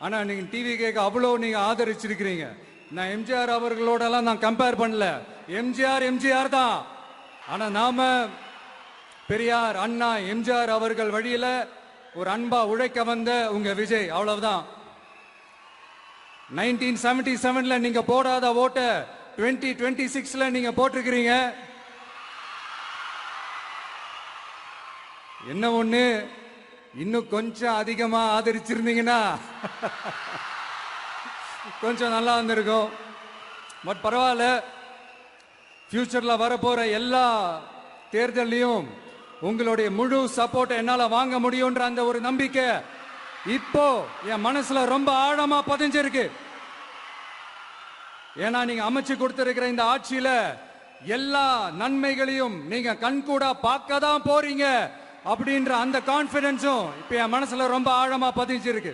ஆனா நீங்க டிவி கேட்க அவ்வளவு நீங்க ஆதரிச்சிருக்கிறீங்க. நான் எம்ஜிஆர் அவர்களோடலாம் நான் கம்பேர் பண்ணல. எம்ஜிஆர் தான். ஆனா நாம பெரியார், அண்ணா, எம்ஜிஆர் அவர்கள் வழியில ஒரு அன்பா உழைக்க வந்த உங்க விஜய், அவ்வளவுதான். 1977ல நீங்க போடாத ஓட்ட 2026ல நீங்க போட்டிருக்கிறீங்க. என்ன ஒண்ணு, இன்னும் கொஞ்சம் அதிகமா ஆதரிச்சிருந்தீங்கன்னா கொஞ்சம் நல்லா வந்திருக்கும். பட் பரவாயில்ல, ஃபியூச்சர்ல வரப்போற எல்லா தேர்தலையும் உங்களுடைய முழு சப்போர்ட் என்னால வாங்க முடியும்ன்ற அந்த ஒரு நம்பிக்கை இப்போ என் மனசுல ரொம்ப ஆழமா பதிஞ்சிருக்கு. ஏன்னா நீங்க அமைச்சு கொடுத்திருக்கிற இந்த ஆட்சியில எல்லா நன்மைகளையும் நீங்க கண்கூடா பார்க்க தான் போறீங்க அப்படின்ற அந்த கான்பிடன்ஸும் இப்ப என் மனசுல ரொம்ப ஆழமா பதிஞ்சிருக்கு.